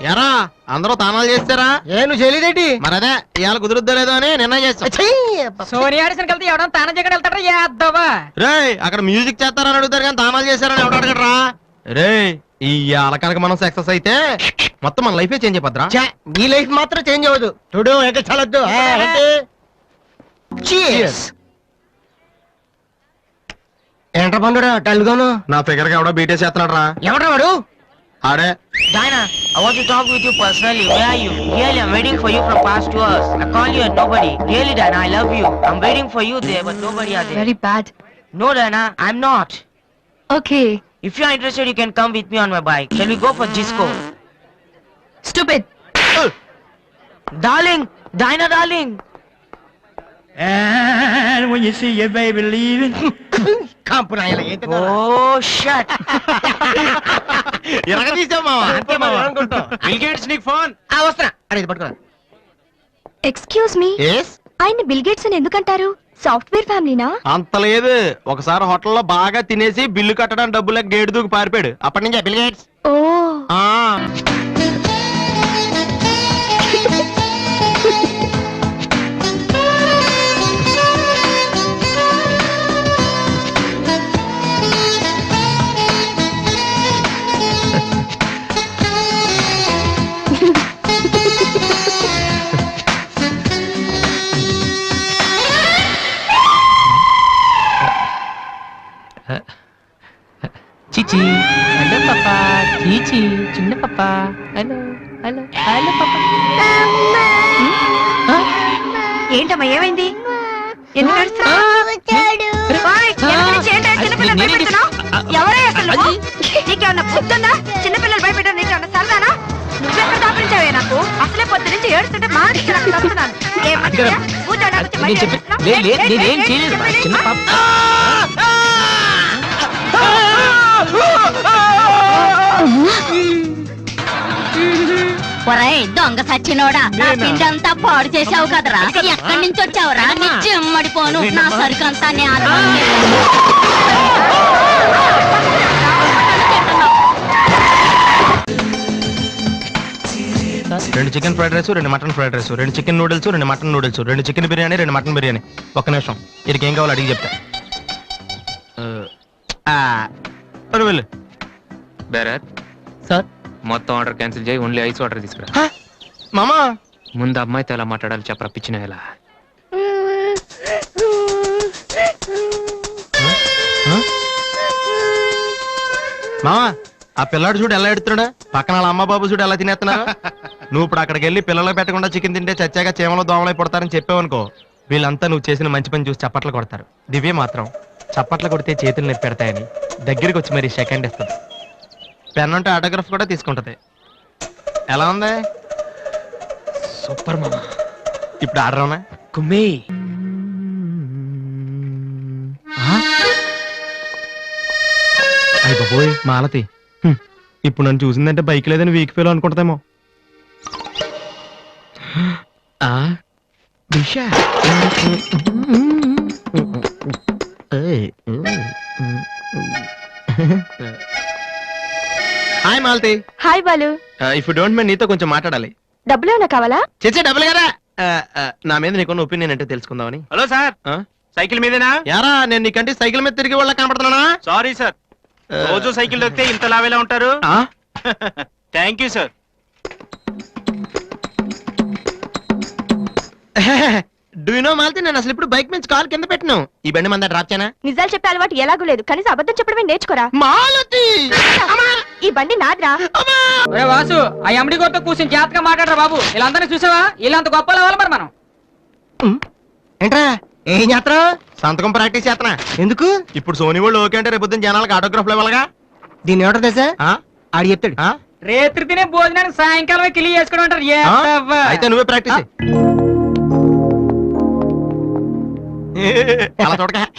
ఎరా అందరూ తానాలు చేస్తారా? నువ్వు చేయలేదేంటి? మరి అదే ఇవాళ కుదురుద్దో లేదో అని నిర్ణయం చేస్తా. సోనియా ఆడిషన్ కలిసి ఎవడన్నా తానం చేయడం వెళ్తాడా చేద్దావా? రే అక్కడ మ్యూజిక్ చేస్తారని అడుగుతారు కానీ తానాలు చేస్తారని ఎవడు అడగడరా? రే ఈ కనుక మనం సక్సెస్ అయితే మొత్తం మన లైఫే చేంజ్ అయిపోద్రా. నీ లైఫ్ మాత్రం చేంజ్ అవ్వదు. చూడు ఎక్కడ చాలొద్దు. ఏంట్రా పండురా టల్గాను? నా ఫిగర్ కి ఎవడో బీటే చేస్తున్నాడు రా. ఎవడ్రా వాడు? ఆడే. Diana, I want to talk with you personally. Where are you? Really, I'm waiting for you from past 2 hours. I call you and nobody. Really, Diana, I love you. I'm waiting for you there, but nobody are there. Very bad. No, Diana, I'm not. Okay. If you are interested, you can come with me on my bike. Shall we go for Gisco? Stupid. Darling, Diana, darling. And when you see your baby leaving. Oh, shut. Excuse me. ఆయన bill gates అని ఎందుకంటారు? Software ఫ్యామిలీనా? అంత లేదు. ఒకసారి హోటల్లో బాగా తినేసి bill కట్టడానికి డబ్బులకు గేటు దూకి పారిపోయాడు. అప్పటి నుంచి బిల్ గేట్స్. ఓ. చిచి హలో పాపా. చీచి చిన్న పాపా. హలో హలో హలో పాపా. ఏంటమ్మా ఏమైంది? ఎందుకు ఏడుస్తున్నావ్? ఓయ్, ఎందుకు నుంచి ఏంటి చిన్నపిల్లలు భయపెడుతున్నావ్? ఎవరే అసలు నువ్వు? నీకేమన్నా బుద్ధుందా? చిన్నపిల్లలు భయపెట్టడం నీకేమన్నా సరదానా? నువ్వెక్కడ దాపరించావే నాకు? అసలే పొద్దు నుంచి ఏడుస్తుంటే మానేసి నాకు తప్పుతున్నాను. ఒరేయ్ దొంగ సచ్చినోడా, నా పిండంతా పాడు చేసావు కదరా. ఎక్కడి నుంచి వచ్చావురా? నీ చెమ్మడిపోను. నా సరుకంతా రెండు చికెన్ ఫ్రైడ్ రైస్, రెండు మటన్ ఫ్రైడ్ రైస్, రెండు చికెన్ నూడిల్స్, రెండు మటన్ నూడిల్స్, రెండు చికెన్ బిర్యానీ, రెండు మటన్ బిర్యానీ. ఒక్క నిమిషం, వీరికి ఏం కావాలో అడిగి చెప్తా. వెళ్ళు. బేరర్ సార్, మొత్తం ఆర్డర్ క్యాన్సిల్ చేయి, ఓన్లీ ఐస్ వాటర్ తీసుకురా. మామా ముందు అమ్మాయితో ఎలా మాట్లాడాలి చెప్పరా, పిచ్చిన ఎలా. మామా ఆ పిల్లాడు చూడు ఎలా ఎడుతున్నాడా, పక్కన వాళ్ళ అమ్మ బాబు చూడు ఎలా తినేస్తున్నా. నువ్వు ఇప్పుడు అక్కడికి వెళ్ళి పిల్లలకు పెట్టకుండా చికెన్ తింటే చచ్చాక చీమలో దోమలై పడతారని చెప్పావనుకో, వీళ్ళంతా నువ్వు చేసిన మంచి పని చూసి చప్పట్లు కొడతారు. దివ్య మాత్రం చప్పట్లు కొడితే చేతులు నొప్పి పెడతాయని దగ్గరికి వచ్చి మరి సెకండ్ ఇస్తుంది. పెన్ అంటే ఆటోగ్రాఫ్ కూడా తీసుకుంటది. ఎలా ఉంది? సూపర్ మామా. ఇప్పుడు ఆర్డర్ అవునా? కుమ్మి అయ్య బాబోయ్ మాలతి, ఇప్పుడు నన్ను చూసిందంటే బైక్ లేదని వీక్ ఫీల్ అనుకుంటామేమో. Hi Malathi. Hi Balu. If you don't mind నీతో కొంచెం మాట్లాడాలి. డబ్బులు ఏమైనా కావాలా? చేసే డబ్బులు కదా. నా మీద నీకున్న ఒపీనియన్ అంటే తెలుసుకుందామని. హలో సార్, సైకిల్ మీదేనా? యారా నేను నీకంటే సైకిల్ మీద తిరిగి వాళ్ళ కనపడుతున్నా. సారీ సార్, రోజు సైకిల్ దొరికితే ఇంత లావేలా ఉంటారు. Thank you sir. Do you know Malathi, నేను అసలు ఇప్పుడు బైక్ మీద కాల్ కింద పెట్టను. ఈ బండి మంద డ్రాప్ చేయనా? నిజాలు చెప్పే అలవాటు ఎలాగూ లేదు, కనీసం అబద్ధం చెప్పడమే నేర్చుకోరా. మాలతి ఈ బండి నాదిరా. వాసు, ఆ ఎమ్డి గోతో కూర్చొని జాగ్రత్తగా మాట్లాడరా బాబు. వీళ్ళందరినీ చూసావా? వీళ్ళంత గొప్ప అవ్వాలి మరి మనం. ఏంట్రా ఏం చేస్తారా? సంతకం ప్రాక్టీస్ చేస్తున్నా. ఎందుకు? ఇప్పుడు సోనీ వాళ్ళు ఓకే అంటే రేపు జనాలకు ఆటోగ్రాఫ్లు ఇవ్వాలగా. దీన్ని ఎవడో తెలుసా? ఆడు చెప్తాడు. రేత్రి తినే భోజనానికి సాయంకాలం కిలి చేసుకోవడం అంటారు. అయితే నువ్వే ప్రాక్టీస్.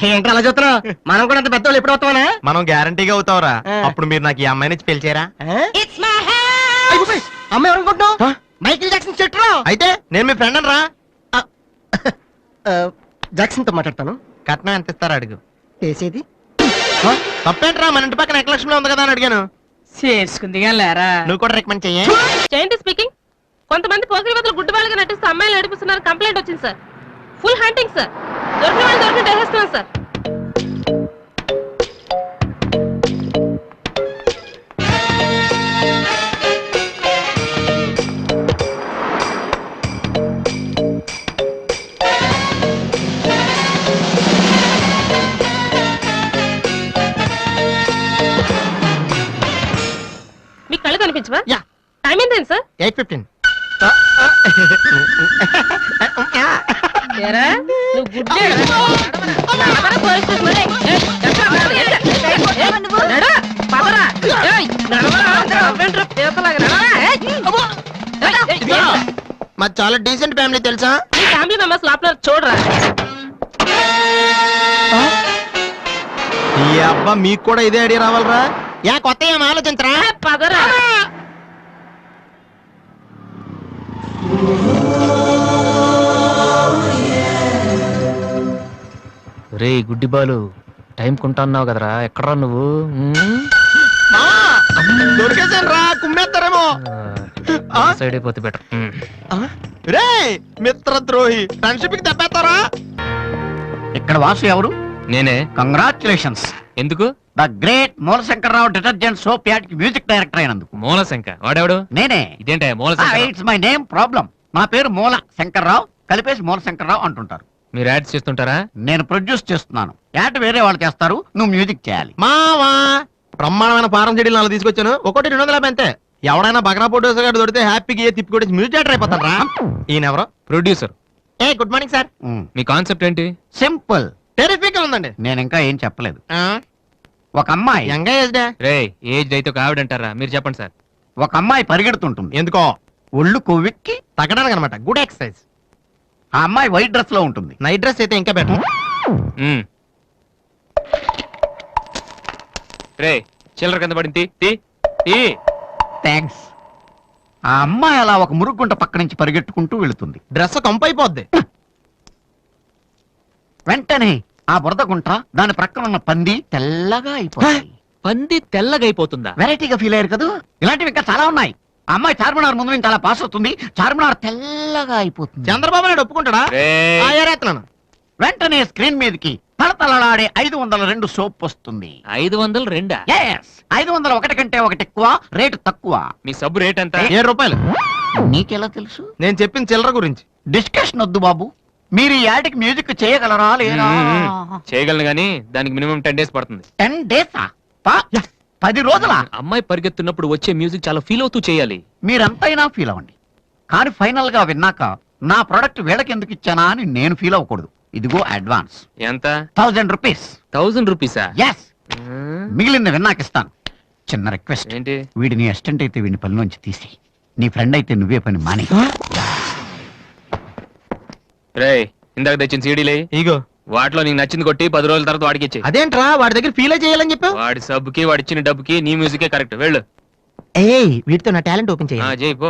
ఏంట్రా అలా చూస్తున్నావు? మనం కూడా అంత పెద్దవాళ్ళు ఎప్పుడు అవుతామనా? మనం గ్యారంటీగా అవుతావురా. అప్పుడు మీరు నాకు ఈ అమ్మాయిని పెళ్లి చేయరా? అమ్మాయి ఎవరనుకుంటున్నావు? మైకిల్ జాక్సన్ చెట్టు. అయితే నేను మీ ఫ్రెండ్ రా. జాక్సన్ తో మాట్లాడతాను. కట్నం ఎంత ఇస్తారా అడుగు. చేసేది తప్పేంట్రా, మన ఇంటి పక్కన ఎక్లక్ష్మిలో ఉంది కదా అని అడిగాను. చేసుకుందిగా లేరా నువ్వు కూడా రికమెండ్ చెయ్యి. జయంతి స్పీకింగ్. కొంతమంది పోకిరి వద్దలు గుడ్డి వాళ్ళగా నటిస్తూ అమ్మాయిలు నడిపిస్తున్నారు కంప్లైంట్ వచ్చింది సార్. Full hunting sir. దొరికిన వాళ్ళు దొరికిన వేసేస్తున్నాం సార్. మీకు కళ్ళు కనిపించవా? యా. టైం ఏంటండి సార్? 8:15. ఏరా, నువ్వు గుడ్డే నడవరా పోలీస్ స్టేషన్ మరి. ఏయ్, ఎక్కడ పడరా? నడు, పదరా. ఏయ్, నడవరా, అందరూ అవ్వండ్రు, పేపర్లాగా నడవరా. ఏయ్, అమ్మో. ఏయ్, ఏయ్, మాది చాలా డీసెంట్ ఫ్యామిలీ తెలుసా? మీ ఫ్యామిలీ మెంబర్స్ లోపల చూడరా. ఈ అబ్బా మీకు కూడా ఇదే ఐడియా రావాలరా? యా కొత్త ఏం ఆలోచించరా? పదరా. రే గుడ్డి బాలు టైం కొంటా అన్నావు కదరా, ఎక్కడరా నువ్వు? దొరికేసాను రా, కుమ్మేస్తారేమో. సైడ్ అయిపోతే బెటర్. రే మిత్రద్రోహి, ఫ్రెండ్షిప్ కి దెబ్బేస్తారా? ఇక్కడ వాసు ఎవరు? నేనే. కంగ్రాచులేషన్స్. ఎందుకు? The great Moolashankararao detergent soap ad కి మ్యూజిక్ డైరెక్టర్ అయినందుకు. మూలశంక వాడెవడు? నేనే. ఇదేంటే మూలశంక? It's my name problem. నా పేరు మూల శంకర్రావు, కలిపేసి మూల శంకర్రావు అంటుంటారు. మీరు యాడ్స్ చేస్తుంటారా? నేను ప్రొడ్యూస్ చేస్తున్నాను. యాడ్ వేరే వాళ్ళు చేస్తారు, నువ్వు మ్యూజిక్ చేయాలి. మావా బ్రహ్మాండమైన ఫారం చెడీలు నాలుగు తీసుకొచ్చాను, ఒకటి 250 అంతే. ఎవడైనా బగ్రా ప్రొడ్యూసర్ గారు దొరికితే హ్యాపీగా ఏ తిప్పి కొట్టి మ్యూజిక్ డైరెక్టర్ అయిపోతాను రా. ఈయన ఎవరో producer. A good morning sir. Me concept ఏంటి? సింపుల్. టెరిఫిక్ గా ఉందండి. నేను ఇంకా ఏం చెప్పలేదు. ఒక అమ్మాయి యంగ్ ఏజ్ డే. రే ఏజ్ అయితే ఒక ఆవిడ అంటారా? మీరు చెప్పండి సార్. ఒక అమ్మాయి పరిగెడుతుంటుంది. ఎందుకో ఒళ్ళు కొవ్వెక్కి. తగ్గడానికి అనమాట. Good exercise. ఆ అమ్మాయి వైట్ డ్రెస్ లో ఉంటుంది. నైట్ డ్రెస్ అయితే ఇంకా బెటర్. రే చిల్లర కింద పడింది, తీ తీ. థ్యాంక్స్. ఆ అమ్మాయి అలా ఒక మురుగుంట పక్క నుంచి పరిగెట్టుకుంటూ వెళుతుంది. డ్రెస్ కంపు అయిపోద్ది. వెంటనే ఆ బురద గుంట, దాని ప్రక్కన ఉన్న పంది తెల్లగా అయిపోతుంది. పంది తెల్లగైపోతుందా? వెరైటీగా ఫీల్ అయ్యారు కదా. ఇలాంటివి ఇంకా చాలా ఉన్నాయి. ఆ అమ్మాయి చార్మినార్ ముందు నుంచి అలా పాస్ అవుతుంది, చార్మినార్ తెల్లగా అయిపోతుంది. చంద్రబాబు నాయుడు ఒప్పుకుంటాడా? రేయ్. ఆ, ఏరేస్తున్నాను. వెంటనే స్క్రీన్ మీదకి తలతలలాడే 502 సోప్ వస్తుంది. 502? Yes, 501 కంటే ఒకటి ఎక్కువ, రేటు తక్కువ. మీ సబ్బు రేట్ ఎంత? 7 రూపాయలు. నీకెలా తెలుసు? నేను చెప్పిన చిల్లర గురించి. డిస్కషన్ వద్దు బాబు. మీరు ఈ యాడ్కి మ్యూజిక్ చేయగలరా లేదా? చేయగలను గానీ దానికి మినిమం 10 days పడుతుంది. 10 days? 10 రోజులా? అమ్మాయి పరిగెత్తున్నప్పుడు వచ్చే మ్యూజిక్ చాలా ఫీల్ అవుతూ చేయాలి. మీరంతైనా ఫీల్ అవ్వండి, కానీ ఫైనల్ గా విన్నాక నా ప్రొడక్ట్ వీళ్ళకి ఎందుకు ఇచ్చానా అని నేను ఫీల్ అవ్వకూడదు. ఇదిగో అడ్వాన్స్. ఎంత? 1000 రూపీస్. 1000 రూపీసా? ఎస్. మిగిలింది విన్నాక ఇస్తాను. చిన్న రిక్వెస్ట్. ఏంటి? వీడి నీ అసిస్టెంట్ అయితే వీడిని పనిలోంచి తీసి, నీ ఫ్రెండ్ అయితే నువ్వే పని మాని. రే ఇందాక తెచ్చిన సీడీలే ఇగో వాటిలో నీకు నచ్చింది కొట్టి 10 రోజుల తర్వాత వాడికి ఇచ్చే. అదేంట్రా వాడి దగ్గర ఫీల్ చేయాలని చెప్పావు? వాడి సబ్బుకి వాడి ఇచ్చిన డబ్బుకి నీ మ్యూజికే కరెక్ట్. వెళ్ళు. ఏయ్ వీటితో నా టాలెంట్ ఓపెన్ చేయాలి. చేయి పో.